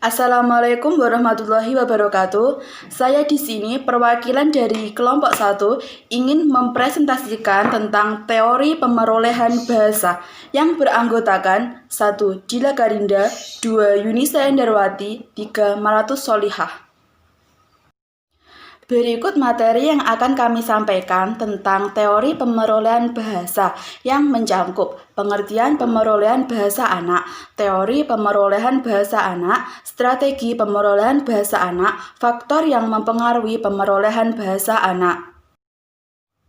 Assalamualaikum warahmatullahi wabarakatuh. Saya di sini perwakilan dari kelompok 1 ingin mempresentasikan tentang teori pemerolehan bahasa yang beranggotakan 1. Dila Garinda, 2. Yunisa Endarwati, 3. Malatus Solihah. Berikut materi yang akan kami sampaikan tentang teori pemerolehan bahasa yang mencakup pengertian pemerolehan bahasa anak, teori pemerolehan bahasa anak, strategi pemerolehan bahasa anak, faktor yang mempengaruhi pemerolehan bahasa anak.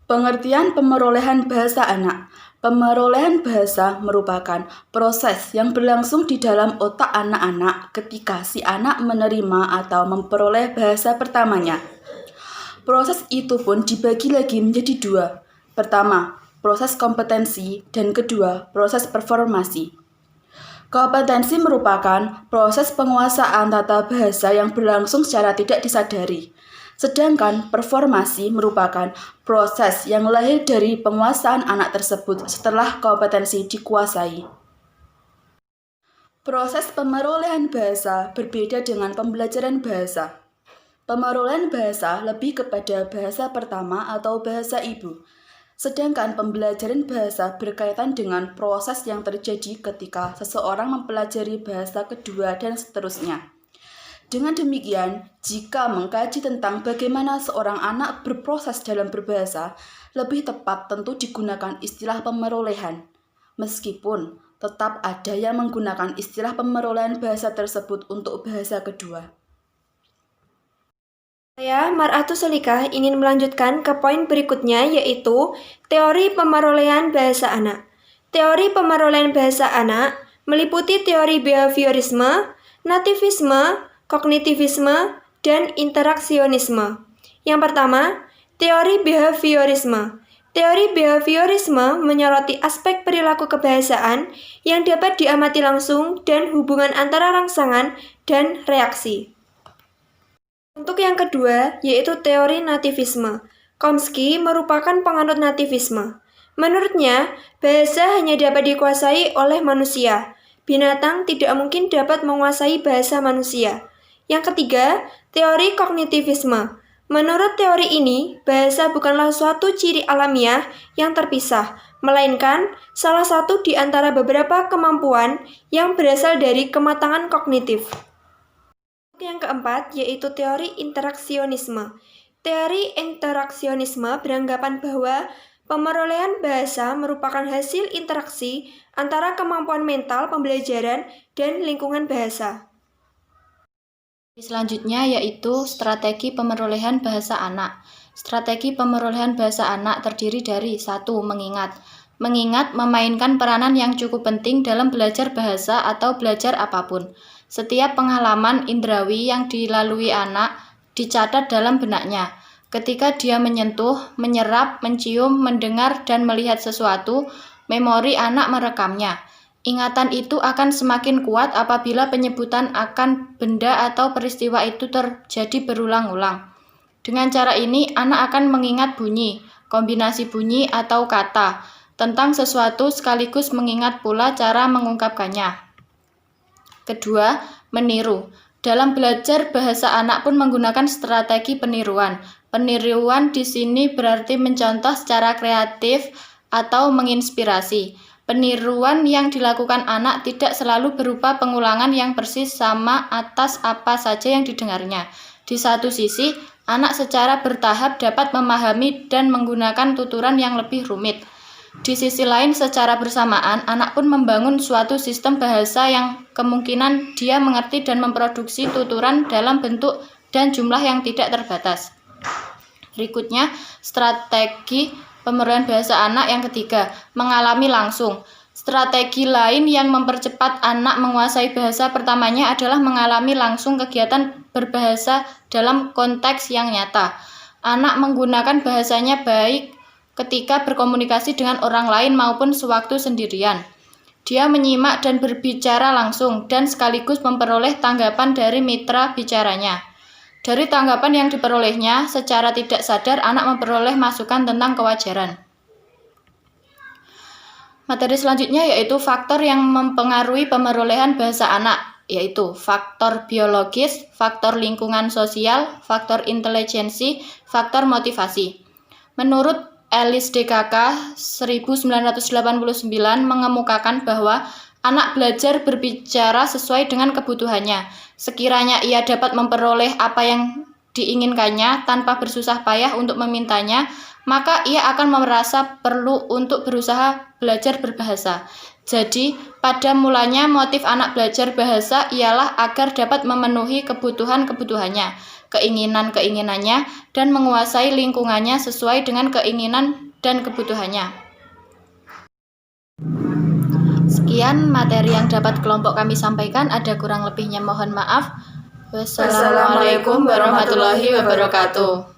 Pengertian pemerolehan bahasa anak. Pemerolehan bahasa merupakan proses yang berlangsung di dalam otak anak-anak ketika si anak menerima atau memperoleh bahasa pertamanya. Proses itu pun dibagi lagi menjadi 2. Pertama, proses kompetensi, dan kedua, proses performasi. Kompetensi merupakan proses penguasaan tata bahasa yang berlangsung secara tidak disadari. Sedangkan performasi merupakan proses yang lahir dari penguasaan anak tersebut setelah kompetensi dikuasai. Proses pemerolehan bahasa berbeda dengan pembelajaran bahasa. Pemerolehan bahasa lebih kepada bahasa pertama atau bahasa ibu, sedangkan pembelajaran bahasa berkaitan dengan proses yang terjadi ketika seseorang mempelajari bahasa kedua dan seterusnya. Dengan demikian, jika mengkaji tentang bagaimana seorang anak berproses dalam berbahasa, lebih tepat tentu digunakan istilah pemerolehan, meskipun tetap ada yang menggunakan istilah pemerolehan bahasa tersebut untuk bahasa kedua. Saya, Mar'atus Solikah, ingin melanjutkan ke poin berikutnya, yaitu teori pemerolehan bahasa anak. Teori pemerolehan bahasa anak meliputi teori behaviorisme, nativisme, kognitivisme, dan interaksionisme. Yang pertama, teori behaviorisme. Teori behaviorisme menyoroti aspek perilaku kebahasaan yang dapat diamati langsung dan hubungan antara rangsangan dan reaksi. Untuk yang kedua, yaitu teori nativisme. Chomsky merupakan penganut nativisme. Menurutnya, bahasa hanya dapat dikuasai oleh manusia. Binatang tidak mungkin dapat menguasai bahasa manusia. Yang ketiga, teori kognitivisme. Menurut teori ini, bahasa bukanlah suatu ciri alamiah yang terpisah, melainkan salah satu di antara beberapa kemampuan yang berasal dari kematangan kognitif. Yang keempat, yaitu teori interaksionisme. Teori interaksionisme beranggapan bahwa pemerolehan bahasa merupakan hasil interaksi antara kemampuan mental pembelajaran dan lingkungan bahasa. Selanjutnya yaitu strategi pemerolehan bahasa anak. Strategi pemerolehan bahasa anak terdiri dari 1. Mengingat. Mengingat memainkan peranan yang cukup penting dalam belajar bahasa atau belajar apapun. Setiap pengalaman indrawi yang dilalui anak dicatat dalam benaknya. Ketika dia menyentuh, menyerap, mencium, mendengar, dan melihat sesuatu, memori anak merekamnya. Ingatan itu akan semakin kuat apabila penyebutan akan benda atau peristiwa itu terjadi berulang-ulang. Dengan cara ini, anak akan mengingat bunyi, kombinasi bunyi atau kata tentang sesuatu sekaligus mengingat pula cara mengungkapkannya. Kedua, meniru. Dalam belajar bahasa anak pun menggunakan strategi peniruan. Peniruan di sini berarti mencontoh secara kreatif atau menginspirasi. Peniruan yang dilakukan anak tidak selalu berupa pengulangan yang persis sama atas apa saja yang didengarnya. Di satu sisi, anak secara bertahap dapat memahami dan menggunakan tuturan yang lebih rumit. Di sisi lain, secara bersamaan, anak pun membangun suatu sistem bahasa yang kemungkinan dia mengerti dan memproduksi tuturan dalam bentuk dan jumlah yang tidak terbatas. Berikutnya, strategi pemerolehan bahasa anak yang ketiga, mengalami langsung. Strategi lain yang mempercepat anak menguasai bahasa pertamanya adalah mengalami langsung kegiatan berbahasa dalam konteks yang nyata. Anak menggunakan bahasanya baik ketika berkomunikasi dengan orang lain maupun sewaktu sendirian. Dia menyimak dan berbicara langsung dan sekaligus memperoleh tanggapan dari mitra bicaranya. Dari tanggapan yang diperolehnya, secara tidak sadar anak memperoleh masukan tentang kewajaran. Materi selanjutnya yaitu faktor yang mempengaruhi pemerolehan bahasa anak. yaitu faktor biologis, faktor lingkungan sosial, faktor intelijensi, faktor motivasi. Menurut Ellis DKK 1989 mengemukakan bahwa anak belajar berbicara sesuai dengan kebutuhannya. Sekiranya ia dapat memperoleh apa yang diinginkannya tanpa bersusah payah untuk memintanya, maka ia akan merasa perlu untuk berusaha belajar berbahasa. Jadi, pada mulanya motif anak belajar bahasa ialah agar dapat memenuhi kebutuhan-kebutuhannya, keinginan-keinginannya, dan menguasai lingkungannya sesuai dengan keinginan dan kebutuhannya. Sekian materi yang dapat kelompok kami sampaikan, ada kurang lebihnya mohon maaf. Wassalamualaikum warahmatullahi wabarakatuh.